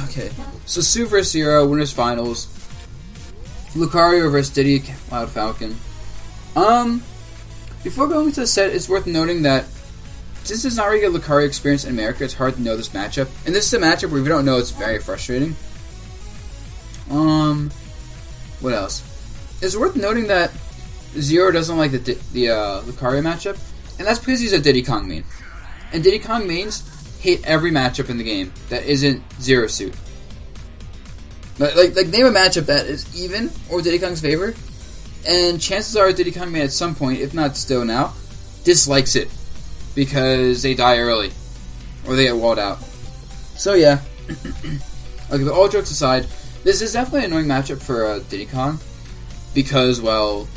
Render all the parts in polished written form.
Okay, so Sue vs. Zero, winners finals. Lucario versus Diddy Cloud Falcon. Before going into the set, it's worth noting that since it's not really a Lucario experience in America, it's hard to know this matchup. And this is a matchup where if you don't know, it's very frustrating. What else? It's worth noting that Zero doesn't like the Lucario matchup, and that's because he's a Diddy Kong main. And Diddy Kong mains hate every matchup in the game that isn't Zero Suit. Like name a matchup that is even or Diddy Kong's favor, and chances are Diddy Kong main at some point, if not still now, dislikes it because they die early or they get walled out. So yeah, okay. But all jokes aside, this is definitely an annoying matchup for Diddy Kong because, well,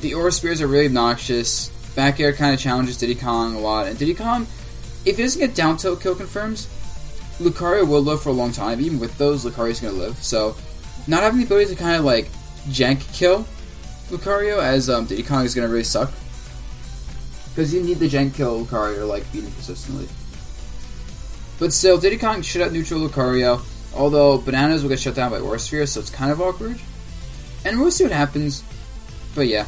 the Aura Spears are really obnoxious. Back air kind of challenges Diddy Kong a lot, and Diddy Kong, if he doesn't get down tilt kill confirms, Lucario will live for a long time. Even with those, Lucario's going to live. So, not having the ability to kind of like jank kill Lucario as Diddy Kong is going to really suck. Because you need the jank kill Lucario to like beat him consistently. But still, Diddy Kong should out neutral Lucario, although Bananas will get shut down by Aura Sphere, so it's kind of awkward. And we'll see what happens. But yeah.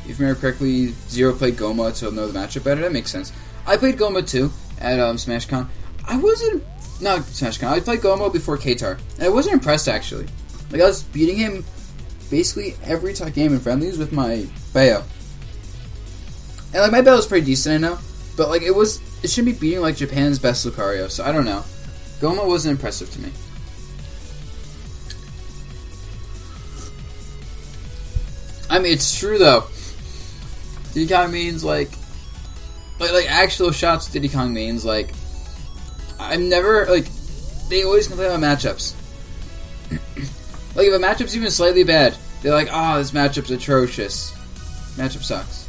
If you remember correctly, Zero played Goma to know the matchup better. That makes sense. I played Goma too at SmashCon. I wasn't... Not SmashCon. I played Goma before Katar. And I wasn't impressed, actually. Like, I was beating him basically every game in friendlies with my Bayo. And, like, my Bayo was pretty decent, I know. But, like, it shouldn't be beating, like, Japan's best Lucario. So, I don't know. Goma wasn't impressive to me. I mean, it's true, though. Diddy Kong means, like actual shots Diddy Kong means, like, I'm never, like, they always complain about matchups. Like, if a matchup's even slightly bad, they're like, oh, this matchup's atrocious. Matchup sucks.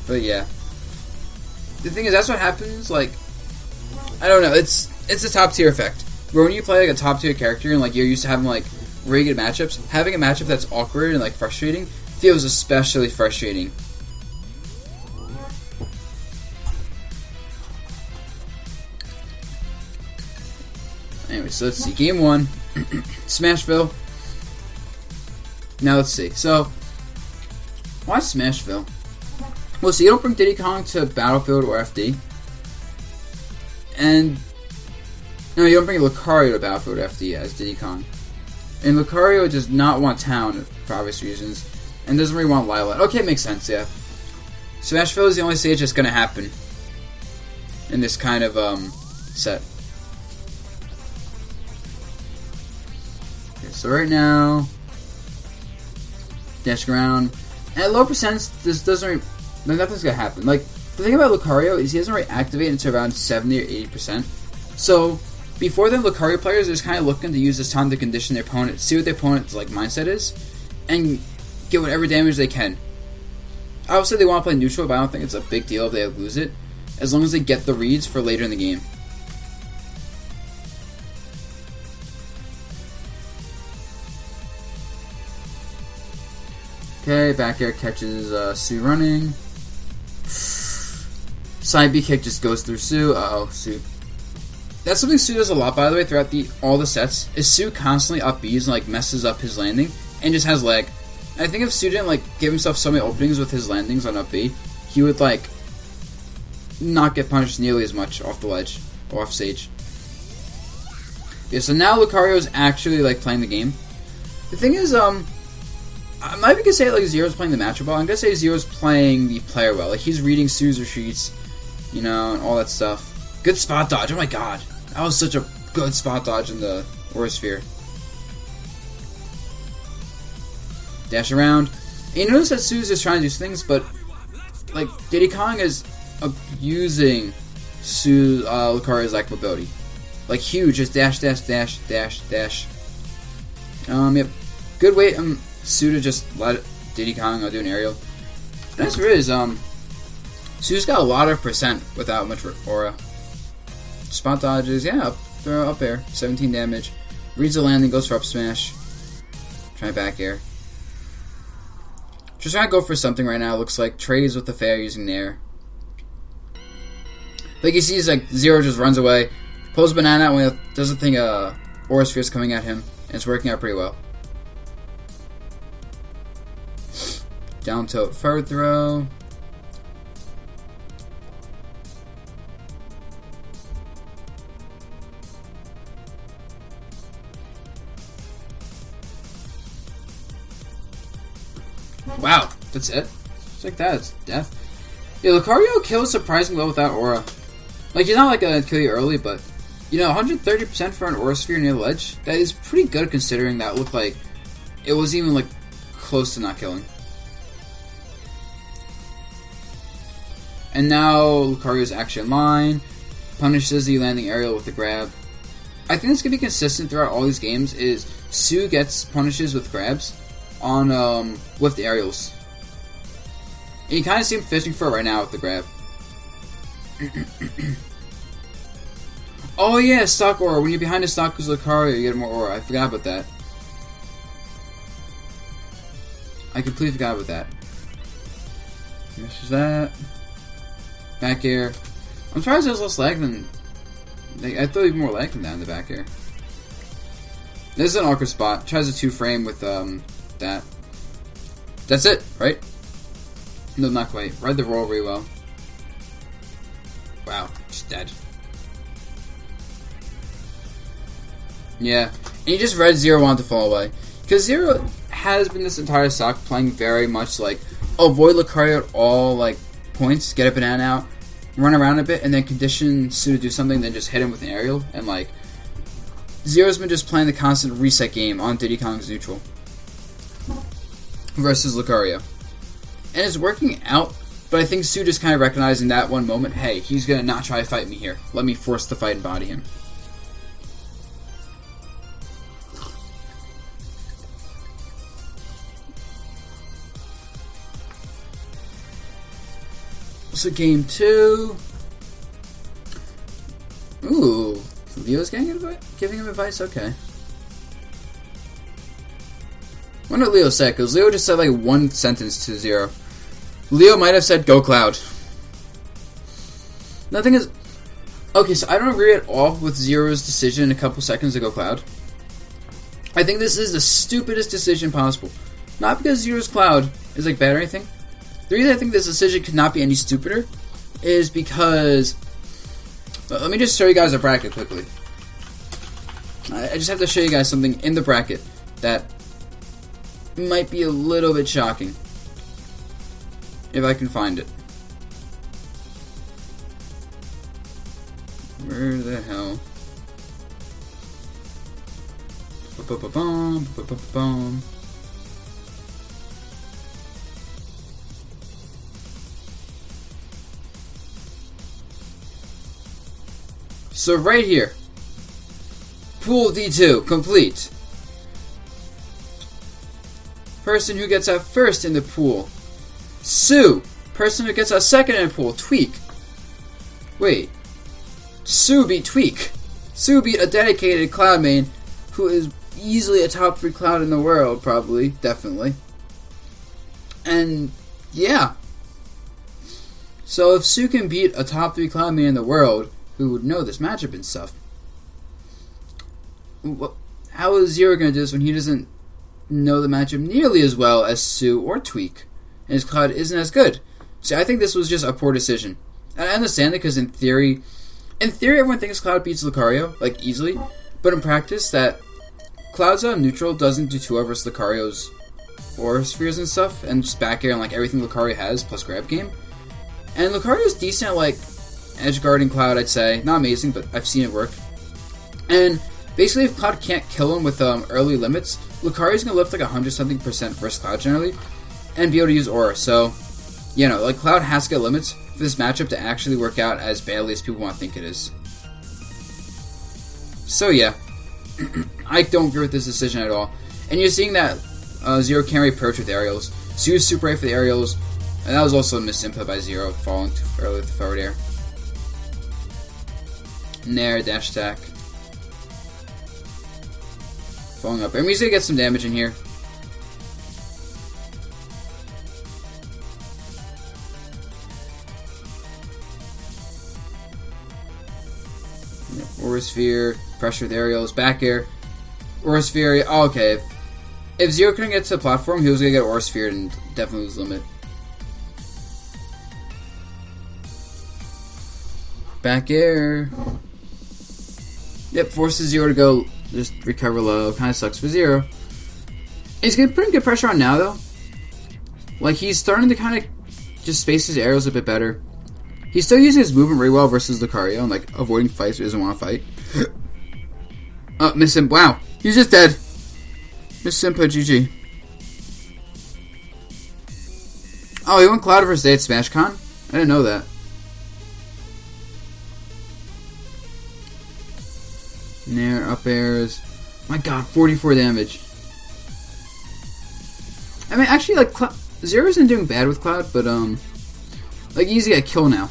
But, yeah. The thing is, that's what happens, like, I don't know, it's a top tier effect. Where when you play like a top tier character and like you're used to having like really good matchups, having a matchup that's awkward and like frustrating feels especially frustrating. Anyway, so let's see. Game 1. Smashville. Now let's see. So, why Smashville? Well, so you don't bring Diddy Kong to Battlefield or FD. And no, you don't bring Lucario to Battlefield FD as Diddy Kong. And Lucario does not want Town for obvious reasons, and doesn't really want Lilat. Okay, it makes sense, yeah. Smashville is the only stage that's going to happen in this kind of set. Okay, so right now, dashing around. And at low percents, this doesn't really, like, nothing's going to happen. Like, the thing about Lucario is he doesn't really activate until around 70 or 80%. So, before then, Lucario players are just kind of looking to use this time to condition their opponent, see what their opponent's like mindset is, and get whatever damage they can. Obviously, they want to play neutral, but I don't think it's a big deal if they lose it, as long as they get the reads for later in the game. Okay, back air catches Sue running. Side B kick just goes through Sue. Uh-oh, Sue. That's something Sue does a lot, by the way, throughout all the sets, is Sue constantly up Bs and, like, messes up his landing, and just has lag. I think if Sue didn't, like, give himself so many openings with his landings on up B, he would, like, not get punished nearly as much off the ledge, or off stage. Yeah, so now Lucario is actually, like, playing the game. The thing is, I'm not even gonna say, like, Zero's playing the matchup well. I'm gonna say Zero's playing the player well. Like, he's reading Sue's retreats, you know, and all that stuff. Good spot dodge, oh my god. That was such a good spot dodge in the Aura Sphere. Dash around. And you notice that Sue's just trying to do things, but, like, Diddy Kong is abusing Lucario's active ability. Like, huge, just dash, dash, dash, dash, dash. Yep. Good way, Sue to just let Diddy Kong do an aerial. And that's what it is, Sue's got a lot of percent without much aura. Spot dodges, yeah, up air, 17 damage. Reads the landing, goes for up smash. Try back air. Just trying to go for something right now. Looks like trades with the fair using the air. Like you see, he's like Zero just runs away, pulls a banana out when he doesn't think Aura Sphere's coming at him, and it's working out pretty well. Down tilt forward throw. Wow, that's it? Just like that, it's death. Yeah, Lucario kills surprisingly well without Aura. Like, he's not like gonna kill you early, but, you know, 130% for an Aura Sphere near the ledge, that is pretty good considering that looked like it was even, like, close to not killing. And now Lucario's actually in line, punishes the landing aerial with the grab. I think it's gonna be consistent throughout all these games, is Sue gets punishes with grabs on, with the aerials. And you kind of see him fishing for it right now with the grab. Oh yeah, stock aura. When you're behind the stock with Lucario, you get more aura. I forgot about that. I completely forgot about that. Misses that. Back air. I'm surprised there's less lag than... I thought even more lag than that in the back air. This is an awkward spot. Tries a 2-frame with that. That's it, right? No, not quite. Ride the roll really well. Wow, just dead. Yeah, and you just read Zero wanted to fall away. Because Zero has been this entire stock playing very much like avoid Lucario at all like points, get a banana out, run around a bit, and then condition Sue to do something, then just hit him with an aerial. And like, Zero's been just playing the constant reset game on Diddy Kong's neutral versus Lucario. And it's working out, but I think Sue just kind of recognized in that one moment, hey, he's going to not try to fight me here. Let me force the fight and body him. So game 2. Ooh, Leo's giving him advice? Okay. I wonder what Leo said, because Leo just said like one sentence to Zero. Leo might have said, go Cloud. Nothing is... Okay, so I don't agree at all with Zero's decision in a couple seconds to go Cloud. I think this is the stupidest decision possible. Not because Zero's Cloud is like bad or anything. The reason I think this decision could not be any stupider is because... let me just show you guys a bracket quickly. I just have to show you guys something in the bracket that might be a little bit shocking. If I can find it. Where the hell? Ba-ba-ba-bum. So right here, Pool D2 complete. Person who gets out first in the pool, Sue. Person who gets out second in the pool, Tweak. Wait, Sue beat Tweak. Sue beat a dedicated Cloud main who is easily a top 3 Cloud in the world, probably, definitely. And yeah. So if Sue can beat a top 3 Cloud main in the world, who would know this matchup and stuff, how is Zero going to do this when he doesn't know the matchup nearly as well as Sue or Tweak, and his Cloud isn't as good? So I think this was just a poor decision. And I understand it because in theory everyone thinks Cloud beats Lucario, like easily, but in practice that Cloud's on neutral doesn't do too well versus Lucario's Aura Spheres and stuff, and just back air and like everything Lucario has plus grab game. And Lucario's decent at like edge guarding Cloud, I'd say. Not amazing, but I've seen it work. And basically, if Cloud can't kill him with early limits, Lucario's going to lift like 100-something% versus Cloud generally, and be able to use Aura. So, you know, like Cloud has to get limits for this matchup to actually work out as badly as people want to think it is. So yeah, I don't agree with this decision at all. And you're seeing that Zero can't really approach with aerials. Sue's super right for the aerials, and that was also a missed input by Zero, falling too early with the forward air. Nair, dash attack. Falling up. And we're going to get some damage in here. Aura Sphere, pressure with aerials, back air, Aura Sphere. Oh, okay. If Zero couldn't get to the platform, he was going to get Aura Sphere and definitely lose limit. Back air. Yep, forces Zero to go just recover low. Kind of sucks for Zero. He's getting pretty good pressure on now, though. Like, he's starting to kind of just space his arrows a bit better. He's still using his movement really well versus Lucario and, like, avoiding fights he doesn't want to fight. Miss him. Wow. He's just dead. Miss Simpa, GG. Oh, he went Cloud first day at SmashCon? I didn't know that. Nair, up airs. My god, 44 damage. I mean, actually, like, Zero isn't doing bad with Cloud, but, like, easy to kill now.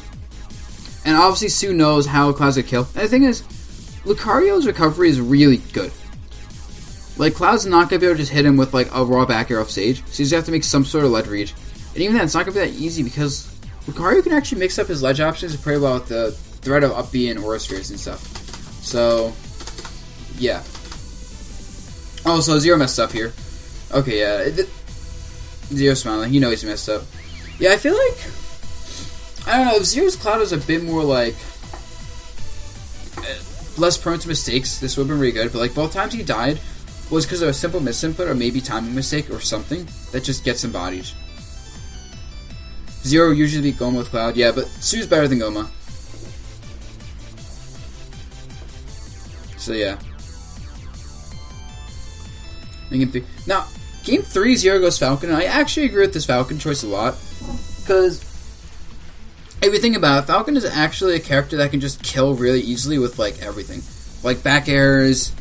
And obviously, Sue knows how Cloud's gonna kill. And the thing is, Lucario's recovery is really good. Like, Cloud's not gonna be able to just hit him with, like, a raw back air off stage, so he's gonna have to make some sort of ledge reach. And even then, it's not gonna be that easy because Lucario can actually mix up his ledge options pretty well with the threat of up B and Aura Spheres and stuff. So, yeah. Oh, so Zero messed up here. Okay, yeah. Zero's smiling. You know he's messed up. Yeah, I feel like... I don't know, if Zero's Cloud was a bit more, like... less prone to mistakes, this would have been really good. But, like, both times he died was because of a simple misinput or maybe timing mistake or something that just gets him bodied. Zero usually beat Goma with Cloud. Yeah, but Sue's better than Goma. So, yeah. In Game 3. Now, Game 3, Zero goes Falcon, and I actually agree with this Falcon choice a lot. Because, if you think about it, Falcon is actually a character that can just kill really easily with, like, everything. Like, back airs,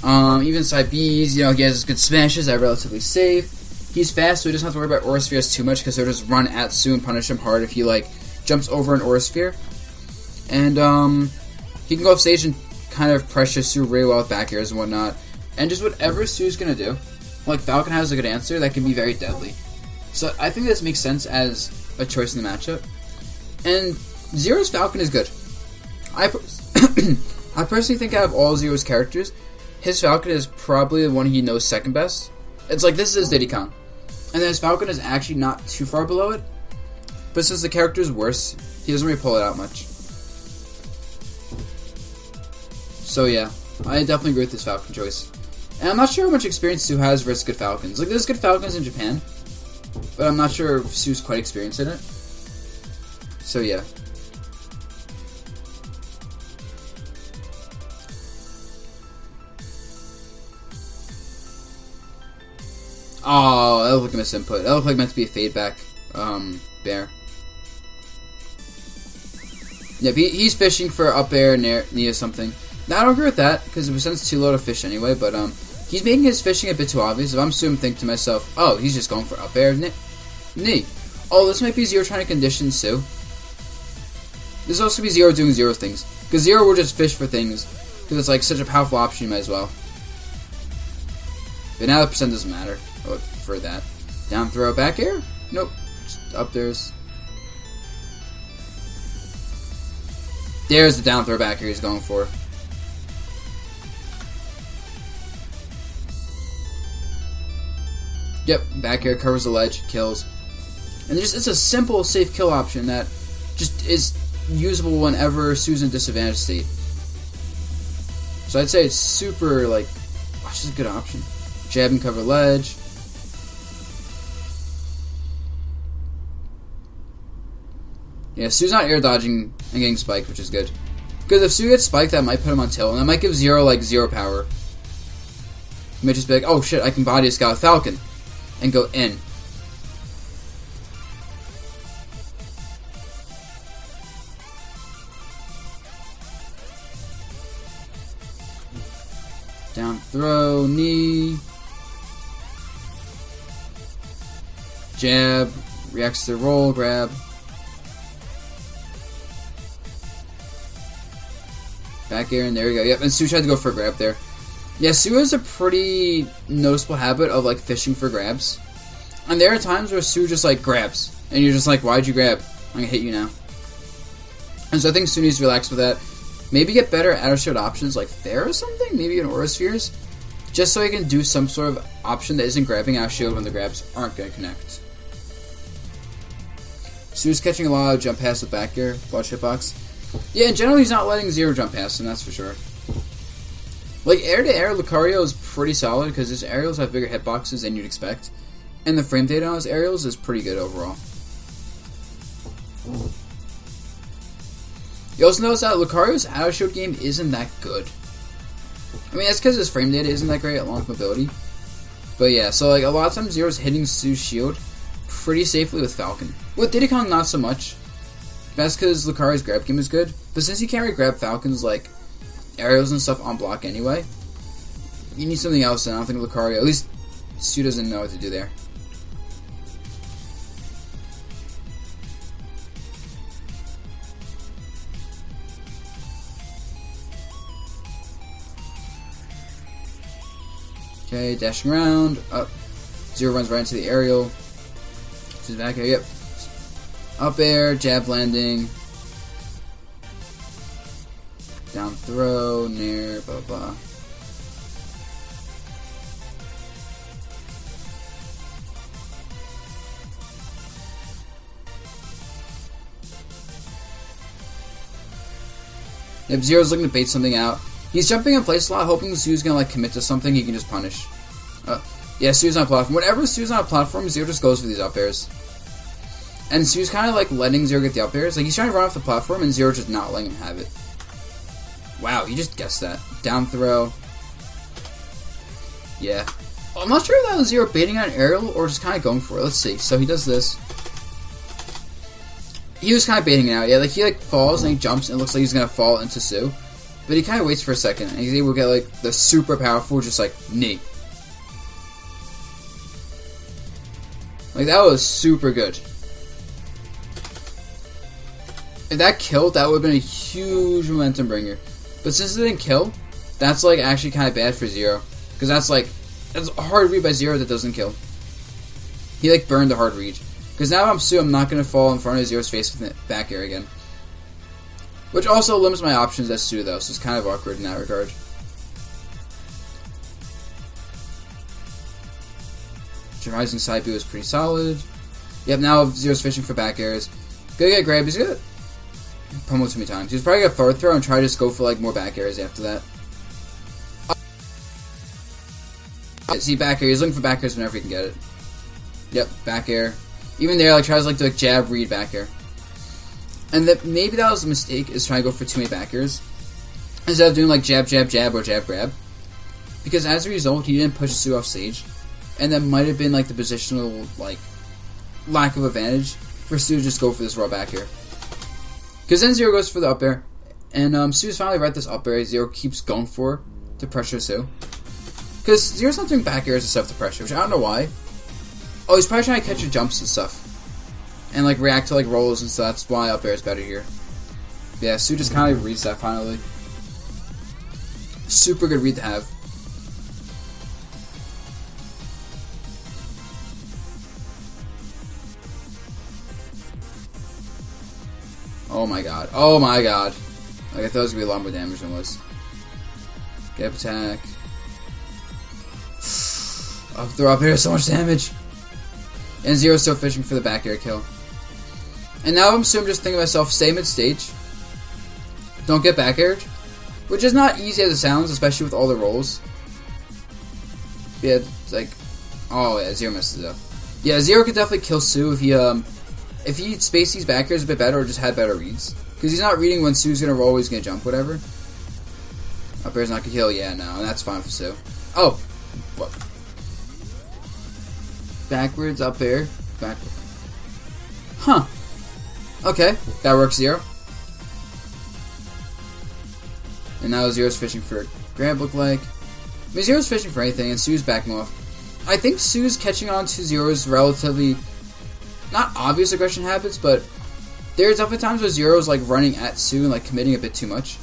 even side Bs, you know, he has good smashes that are relatively safe. He's fast, so he doesn't have to worry about Aura Spheres too much, because they'll just run at Sue and punish him hard if he, like, jumps over an Aura Sphere. And, he can go off stage and kind of pressure Sue really well with back airs and whatnot. And just whatever Sue's gonna do, like, Falcon has a good answer that can be very deadly. So I think this makes sense as a choice in the matchup. And Zero's Falcon is good. I personally think out of all Zero's characters, his Falcon is probably the one he knows second best. It's like, this is his Diddy Kong. And then his Falcon is actually not too far below it. But since the character is worse, he doesn't really pull it out much. So yeah, I definitely agree with this Falcon choice. And I'm not sure how much experience Sue has versus good Falcons. Like, there's good Falcons in Japan, but I'm not sure if Sue's quite experienced in it. So yeah. Oh, that looked like a misinput. That looked like meant to be a fade back bear. Yeah, he's fishing for up air near something. Now, I don't agree with that, because the percent's too low to fish anyway, but he's making his fishing a bit too obvious. If I'm Sue, I'm thinking to myself, oh, he's just going for up air knee. Oh, this might be Zero trying to condition Sue. This also be Zero doing Zero things. Because Zero will just fish for things, because it's like such a powerful option, you might as well. But now the percent doesn't matter for that. Down throw, back air? Nope. Just up there's. There's the down throw back air he's going for. Yep, back air covers the ledge, kills. And it's a simple, safe kill option that just is usable whenever Sue's in disadvantaged state. So I'd say it's super, like, just a good option. Jab and cover ledge. Yeah, Sue's not air dodging and getting spiked, which is good. Because if Sue gets spiked, that might put him on tilt, and that might give Zero, like, zero power. He might just be like, oh shit, I can body a Scout Falcon. And go in. Down throw, knee. Jab. Reacts to roll, grab. Back air, and there we go. Yep, and Sue tried to go for a grab there. Yeah, Sue has a pretty noticeable habit of, like, fishing for grabs. And there are times where Sue just, like, grabs. And you're just like, why'd you grab? I'm gonna hit you now. And so I think Sue needs to relax with that. Maybe get better auto shield options like there or something? Maybe an Aura Spheres? Just so he can do some sort of option that isn't grabbing out shield when the grabs aren't going to connect. Su's catching a lot of jump past with back air, watch hitbox. Yeah, in general he's not letting Zero jump past him, that's for sure. Like air to air, Lucario is pretty solid because his aerials have bigger hitboxes than you'd expect. And the frame data on his aerials is pretty good overall. You also notice that Lucario's auto shield game isn't that good. I mean, that's because his frame data isn't that great at long mobility. But yeah, so like a lot of times Zero's hitting Su's shield pretty safely with Falcon. With Diddy Kong, not so much. That's because Lucario's grab game is good. But since you can't really grab Falcon's like aerials and stuff on block anyway, you need something else, and I don't think Lucario, at least Su doesn't know what to do there. Okay, dashing around, up. Zero runs right into the aerial. She's back here, yep. Up air, jab landing. Down throw, nair, blah blah. Yep, Zero's looking to bait something out. He's jumping in place a lot, hoping Su's gonna like commit to something he can just punish. Yeah, Su's on a platform. Whenever Su's on a platform, Zero just goes for these up airs. And Su's kind of like letting Zero get the up airs. Like he's trying to run off the platform and Zero just not letting him have it. Wow, he just guessed that. Down throw. Yeah. I'm not sure if that was Zero baiting on an aerial or just kind of going for it. Let's see. So he does this. He was kind of baiting it out. Yeah, like he like falls and he jumps and it looks like he's going to fall into Su. But he kind of waits for a second, and he's able to get, like, the super powerful, just, like, knee. Like, that was super good. If that killed, that would have been a huge momentum bringer. But since it didn't kill, that's, like, actually kind of bad for Zero. Because that's, like, that's a hard read by Zero that doesn't kill. He, like, burned the hard read. Because now if I'm Su, I'm not going to fall in front of Zero's face with it back air again. Which also limits my options as Su, though, so it's kind of awkward in that regard. Rising side B was pretty solid. Yep, now Zero's fishing for back airs. Gonna get grab, he's gonna pummel too many times. He's probably gonna forward throw and try to just go for like more back airs after that. See, back air, he's looking for back airs whenever he can get it. Yep, back air. Even there, like, tries like to like jab, read, back air. And that maybe that was a mistake, is trying to go for too many back airs instead of doing like jab, jab, jab, or jab, grab. Because as a result, he didn't push Su off stage, and that might have been like the positional like lack of advantage for Su to just go for this raw back air. Because then Zero goes for the up air, and Su's finally right this up air. Zero keeps going for to pressure Su. Because Zero's not doing back airs and stuff to pressure, which I don't know why. Oh, he's probably trying to catch your jumps and stuff. And, like, react to, like, rolls and stuff. That's why up air is better here. Yeah, Su just kind of reads that finally. Super good read to have. Oh my god. Oh my god. Like, I thought it was going to be a lot more damage than it was. Gap attack. Up throw up air, so much damage. And Zero's still fishing for the back air kill. And now I'm just thinking to myself, stay mid-stage. Don't get back aired. Which is not easy as it sounds, especially with all the rolls. Yeah, it's like... Oh yeah, Zero messes it up. Yeah, Zero could definitely kill Su if he spaced these back airs a bit better or just had better reads. Because he's not reading when Su's going to roll, he's going to jump, whatever. Up air's not going to kill, yeah, no, and that's fine for Su. Oh! What? Backwards, up air, backward. Huh. Okay, that works, Zero. And now Zero's fishing for a grab, look like. I mean, Zero's fishing for anything, and Su's backing off. I think Su's catching on to Zero's relatively, not obvious aggression habits, but there's definitely times where Zero's like running at Su and like committing a bit too much.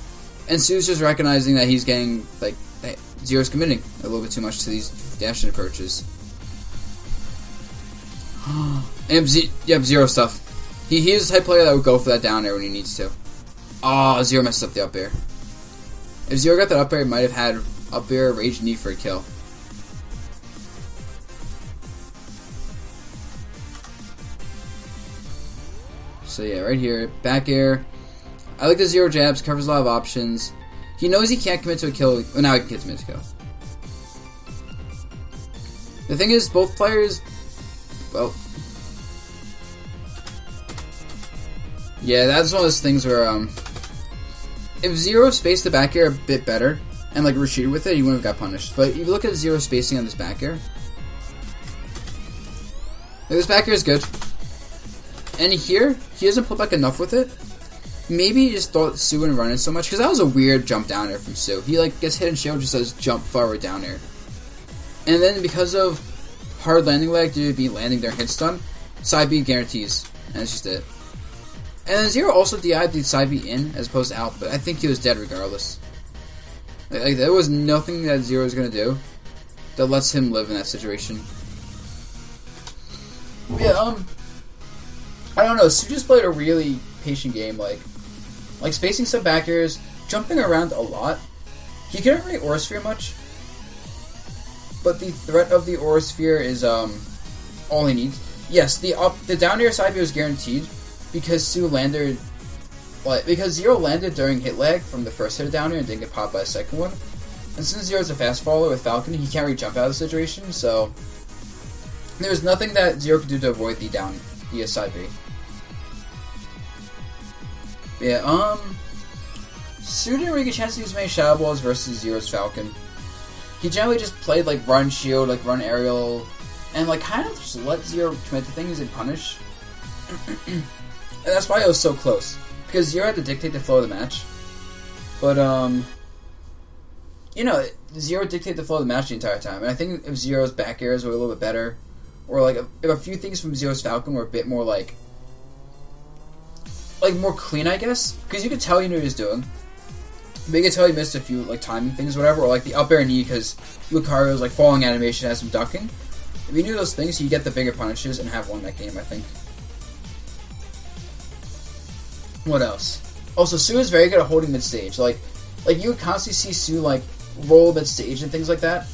And Su's just recognizing that he's getting, like, that Zero's committing a little bit too much to these dash-in approaches. And yep, Zero stuff. He is the type of player that would go for that down air when he needs to. Oh, Zero messes up the up air. If Zero got that up air, he might have had up air, rage, knee for a kill. So yeah, right here, back air. I like the Zero jabs, covers a lot of options. He knows he can't commit to a kill. Well, now he can commit to a kill. The thing is, both players, well, yeah, that's one of those things where, if Zero spaced the back air a bit better, and like retreated with it, he wouldn't have got punished. But if you look at Zero spacing on this back air, like, this back air is good. And here, he doesn't put back enough with it. Maybe he just thought Sue wouldn't run it so much, because that was a weird jump down air from Sue. He like gets hit and shield, just says jump forward down air. And then because of hard landing lag due to be landing their hit stun, side B guarantees. And that's just it. And then Zero also DI'd the side B in as opposed to out, but I think he was dead regardless. Like there was nothing that Zero was going to do that lets him live in that situation. Yeah, I don't know, Sue just played a really patient game, like spacing some back airs, jumping around a lot. He couldn't really Aura Sphere much, but the threat of the Aura Sphere is all he needs. Yes, the down air side B was guaranteed because Sue landed, because Zero landed during hit lag from the first hit of down air and didn't get popped by the second one. And since Zero's a fast follower with Falcon, he can't really jump out of the situation, so there was nothing that Zero could do to avoid the side B. Yeah, Sue didn't really get a chance to use many Shadow Balls versus Zero's Falcon. He generally just played like run shield, like run aerial, and like kind of just let Zero commit to things and punish. And that's why it was so close, because Zero had to dictate the flow of the match. But you know, Zero dictated the flow of the match the entire time. And I think if Zero's back airs were a little bit better, or like if a few things from Zero's Falcon were a bit more like more clean, I guess, because you could tell he knew what he was doing. But you could tell he missed a few like timing things, or whatever, or like the up air knee because Lucario's like falling animation has some ducking. If you knew those things, you'd get the bigger punishes and have won that game, I think. What else? Also, Sue is very good at holding mid stage. Like you would constantly see Sue like roll mid stage and things like that,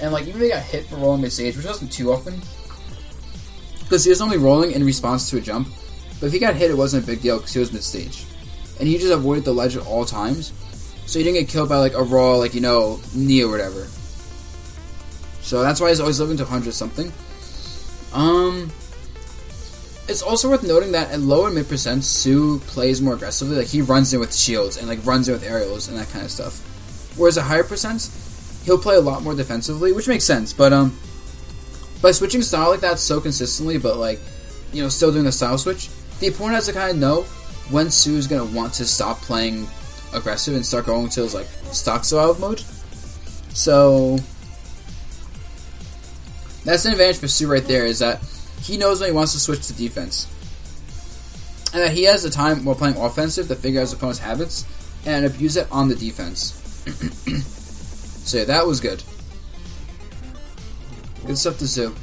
and like even they got hit for rolling mid stage, which wasn't too often, because he was only rolling in response to a jump. But if he got hit, it wasn't a big deal because he was mid stage, and he just avoided the ledge at all times, so he didn't get killed by like a raw knee or whatever. So that's why he's always living to 100 something. It's also worth noting that at low and mid percent, Sue plays more aggressively. Like he runs in with shields and like runs in with aerials and that kind of stuff. Whereas at higher percents, he'll play a lot more defensively, which makes sense. But by switching style like that so consistently, but still doing the style switch, the opponent has to kind of know when Sue's gonna want to stop playing aggressive and start going to his like stock style mode. So that's an advantage for Sue right there, is that he knows when he wants to switch to defense, and that he has the time while playing offensive to figure out his opponent's habits and abuse it on the defense. So yeah, that was good. Good stuff to Sue.